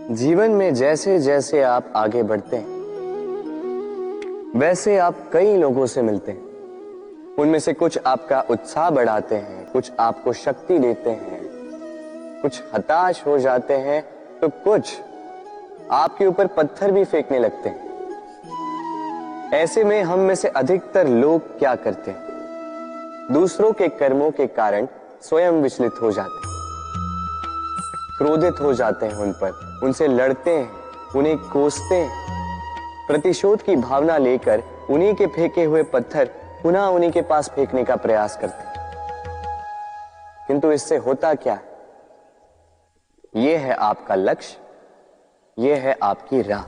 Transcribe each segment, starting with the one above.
जीवन में जैसे जैसे आप आगे बढ़ते हैं वैसे आप कई लोगों से मिलते हैं। उनमें से कुछ आपका उत्साह बढ़ाते हैं, कुछ आपको शक्ति देते हैं, कुछ हताश हो जाते हैं, तो कुछ आपके ऊपर पत्थर भी फेंकने लगते हैं। ऐसे में हम में से अधिकतर लोग क्या करते हैं? दूसरों के कर्मों के कारण स्वयं विचलित हो जाते हैं, क्रोधित हो जाते हैं उन पर, उनसे लड़ते हैं, उन्हें कोसते हैं, प्रतिशोध की भावना लेकर उन्हीं के फेंके हुए पत्थर पुनः उन्हीं के पास फेंकने का प्रयास करते हैं। किंतु इससे होता क्या है? यह है आपका लक्ष्य, यह है आपकी राह।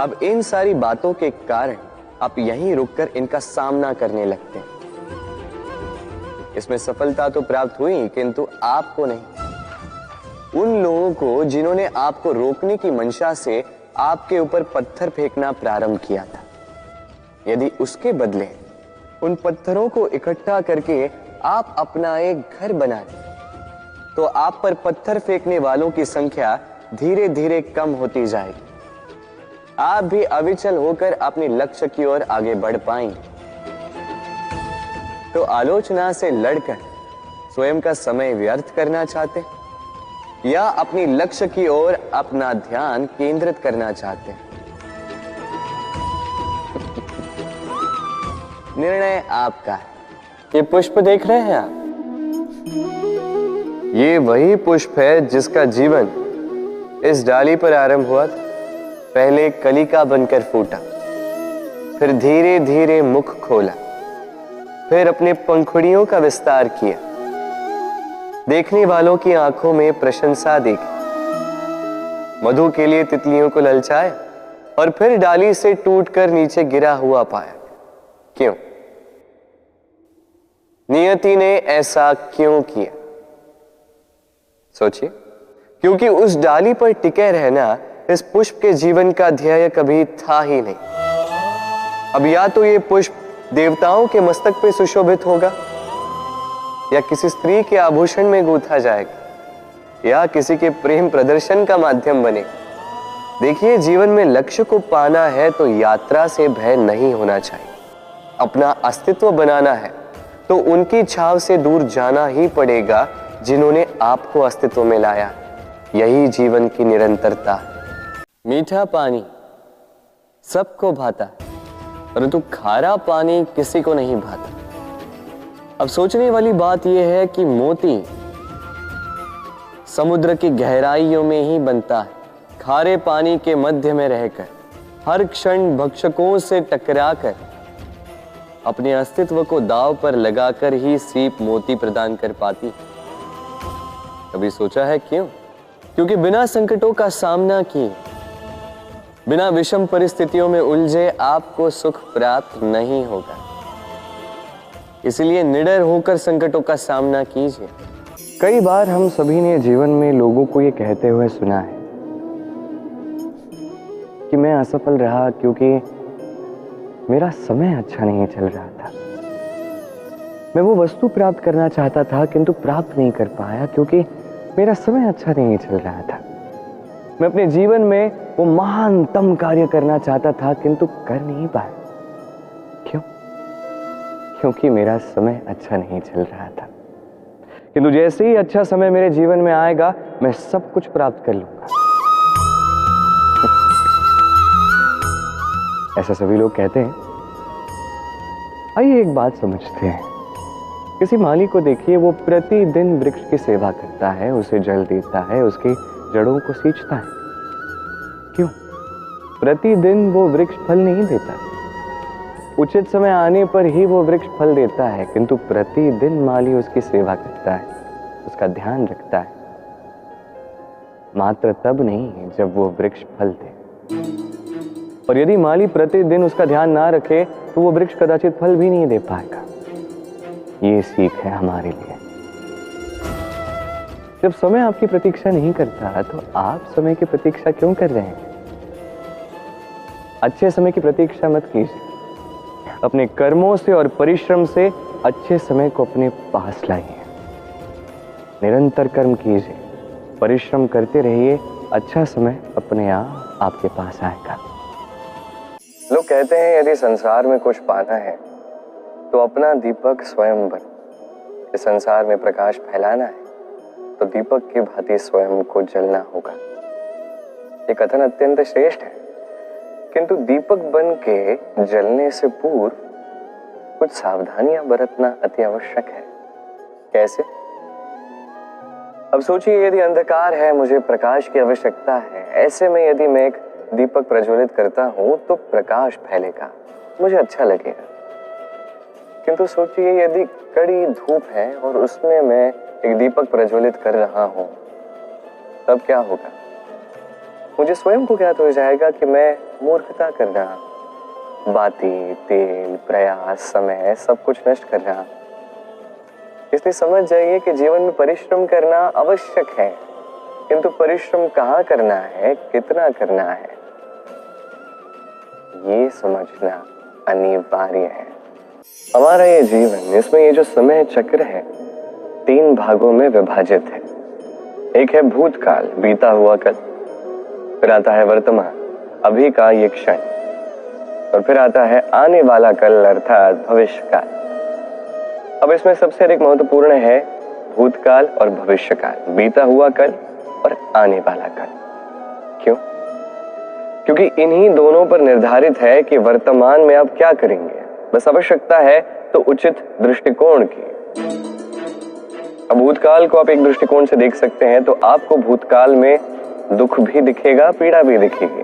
अब इन सारी बातों के कारण आप यहीं रुककर इनका सामना करने लगते हैं। इसमें सफलता तो प्राप्त हुई, किंतु आपको नहीं, उन लोगों को जिन्होंने आपको रोकने की मंशा से आपके ऊपर पत्थर फेंकना प्रारंभ किया था। यदि उसके बदले उन पत्थरों को इकट्ठा करके आप अपना एक घर बना लें, तो आप पर पत्थर फेंकने वालों की संख्या धीरे धीरे कम होती जाएगी। आप भी अविचल होकर अपने लक्ष्य की ओर आगे बढ़ पाएंगे। तो आलोचना से लड़कर स्वयं का समय व्यर्थ करना चाहते हैं या अपनी लक्ष्य की ओर अपना ध्यान केंद्रित करना चाहते हैं? निर्णय आपका है। ये पुष्प देख रहे हैं आप? ये वही पुष्प है जिसका जीवन इस डाली पर आरंभ हुआ था। पहले कलिका बनकर फूटा, फिर धीरे धीरे मुख खोला, फिर अपने पंखुड़ियों का विस्तार किया, देखने वालों की आंखों में प्रशंसा देखी, मधु के लिए तितलियों को ललचाया और फिर डाली से टूटकर नीचे गिरा हुआ पाया। क्यों? नियति ने ऐसा क्यों किया? सोचिए। क्योंकि उस डाली पर टिके रहना इस पुष्प के जीवन का ध्येय कभी था ही नहीं। अब या तो ये पुष्प देवताओं के मस्तक पे सुशोभित होगा, या किसी स्त्री के आभूषण में गूंथा जाएगा, या किसी के प्रेम प्रदर्शन का माध्यम बनेगा। देखिए, जीवन में लक्ष्य को पाना है तो यात्रा से भय नहीं होना चाहिए। अपना अस्तित्व बनाना है तो उनकी छाव से दूर जाना ही पड़ेगा जिन्होंने आपको अस्तित्व में लाया। यही जीवन की निरंतरता है। मीठा पानी सबको भाता है, परंतु खारा पानी किसी को नहीं भाता। अब सोचने वाली बात यह है कि मोती समुद्र की गहराइयों में ही बनता है, खारे पानी के मध्य में रहकर, हर क्षण भक्षकों से टकराकर, अपने अस्तित्व को दांव पर लगाकर ही सीप मोती प्रदान कर पाती। कभी सोचा है क्यों? क्योंकि बिना संकटों का सामना किए, बिना विषम परिस्थितियों में उलझे आपको सुख प्राप्त नहीं होगा। इसलिए निडर होकर संकटों का सामना कीजिए। कई बार हम सभी ने जीवन में लोगों को ये कहते हुए सुना है कि मैं असफल रहा क्योंकि मेरा समय अच्छा नहीं चल रहा था। मैं वो वस्तु प्राप्त करना चाहता था किंतु प्राप्त नहीं कर पाया क्योंकि मेरा समय अच्छा नहीं चल रहा था। मैं अपने जीवन में वो महानतम कार्य करना चाहता था किंतु कर नहीं पाया। क्यों? क्योंकि मेरा समय अच्छा नहीं चल रहा था। किंतु जैसे ही अच्छा समय मेरे जीवन में आएगा, मैं सब कुछ प्राप्त कर लूंगा। ऐसा सभी लोग कहते हैं। आइए एक बात समझते हैं। किसी माली को देखिए, वो प्रतिदिन वृक्ष की सेवा करता है, उसे जल देता है, उसकी जड़ों को सींचता है। क्यों? प्रतिदिन वो वृक्ष फल नहीं देता। उचित समय आने पर ही वो वृक्ष फल देता है, किंतु प्रतिदिन माली उसकी सेवा करता है, उसका ध्यान रखता है। मात्र तब नहीं जब वो वृक्ष फल दे। और यदि माली प्रतिदिन उसका ध्यान ना रखे तो वो वृक्ष कदाचित फल भी नहीं दे पाएगा। ये सीख है हमारे लिए। जब समय आपकी प्रतीक्षा नहीं करता तो आप समय की प्रतीक्षा क्यों कर रहे हैं? अच्छे समय की प्रतीक्षा मत कीजिए। अपने कर्मों से और परिश्रम से अच्छे समय को अपने पास लाइए। निरंतर कर्म कीजिए, परिश्रम करते रहिए, अच्छा समय अपने आप आपके पास आएगा। लोग कहते हैं यदि संसार में कुछ पाना है तो अपना दीपक स्वयं बन। इस संसार में प्रकाश फैलाना है तो दीपक की भांति स्वयं को जलना होगा। ये कथन अत्यंत श्रेष्ठ है, किंतु दीपक बन के जलने से पूर्व कुछ सावधानियां बरतना अति आवश्यक है। कैसे? अब सोचिए, यदि अंधकार है, मुझे प्रकाश की आवश्यकता है, ऐसे में यदि मैं एक दीपक प्रज्वलित करता हूं तो प्रकाश फैलेगा, मुझे अच्छा लगेगा। किंतु सोचिए, यदि कड़ी धूप है और उसमें मैं एक दीपक प्रज्वलित कर रहा हूं, तब क्या होगा? मुझे स्वयं को ज्ञात हो जाएगा कि मैं मूर्खता कर रहा हूं, बाती, तेल, प्रयास, समय सब कुछ नष्ट कर रहा हूं। इसलिए समझ जाइए कि जीवन में परिश्रम करना आवश्यक है, किंतु परिश्रम कहाँ करना है, कितना करना है, ये समझना अनिवार्य है। हमारा ये जीवन, इसमें ये जो समय चक्र है, 3 भागों में विभाजित है। एक है भूतकाल, बीता हुआ कल, फिर आता है वर्तमान, अभी का ये क्षण, और फिर आता है आने वाला कल अर्थात भविष्य काल। अब इसमें सबसे अधिक महत्वपूर्ण है भूतकाल और भविष्यकाल, बीता हुआ कल और आने वाला कल। क्यों? क्योंकि इन्हीं दोनों पर निर्धारित है कि वर्तमान में आप क्या करेंगे। बस आवश्यकता है तो उचित दृष्टिकोण की। अब भूतकाल को आप एक दृष्टिकोण से देख सकते हैं तो आपको भूतकाल में दुख भी दिखेगा, पीड़ा भी दिखेगी।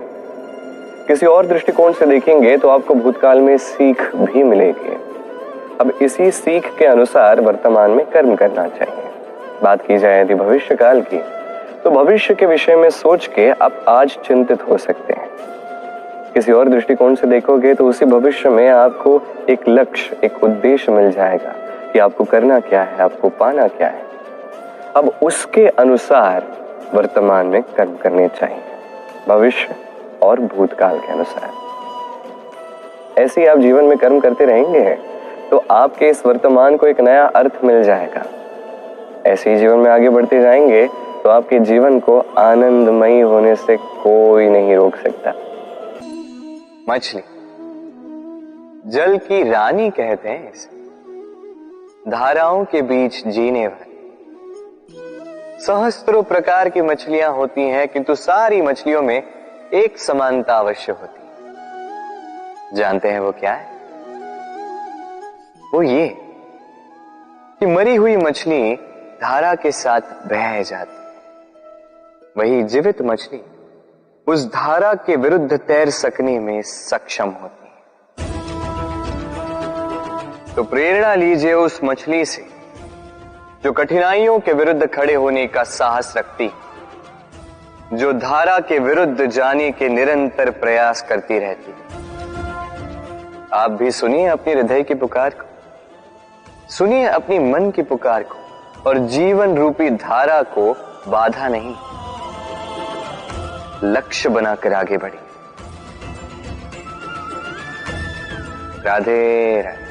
किसी और दृष्टिकोण से देखेंगे तो आपको भूतकाल में सीख भी मिलेगी। अब इसी सीख के अनुसार वर्तमान में कर्म करना चाहिए। बात की जाए यदि भविष्य काल की, तो भविष्य के विषय में सोच के आप आज चिंतित हो सकते हैं। किसी और दृष्टिकोण से देखोगे तो उसी भविष्य में आपको एक लक्ष्य, एक उद्देश्य मिल जाएगा कि आपको करना क्या है, आपको पाना क्या है। अब उसके अनुसार वर्तमान में कर्म करने चाहिए, भविष्य और भूतकाल के अनुसार। ऐसे ही आप जीवन में कर्म करते रहेंगे तो आपके इस वर्तमान को एक नया अर्थ मिल जाएगा। ऐसे ही जीवन में आगे बढ़ते जाएंगे तो आपके जीवन को आनंदमयी होने से कोई नहीं रोक सकता। मछली, जल की रानी कहते हैं इसे, धाराओं के बीच जीने वाली। सहस्त्रों प्रकार की मछलियां होती हैं, किंतु सारी मछलियों में एक समानता अवश्य होती है। जानते हैं वो क्या है? वो ये कि मरी हुई मछली धारा के साथ बह जाती है, वही जीवित मछली उस धारा के विरुद्ध तैर सकने में सक्षम होती है। तो प्रेरणा लीजिए उस मछली से जो कठिनाइयों के विरुद्ध खड़े होने का साहस रखती, जो धारा के विरुद्ध जाने के निरंतर प्रयास करती रहती। आप भी सुनिए अपने हृदय की पुकार को, सुनिए अपनी मन की पुकार को, और जीवन रूपी धारा को बाधा नहीं, लक्ष्य बनाकर आगे बढ़िए। राधे राधे।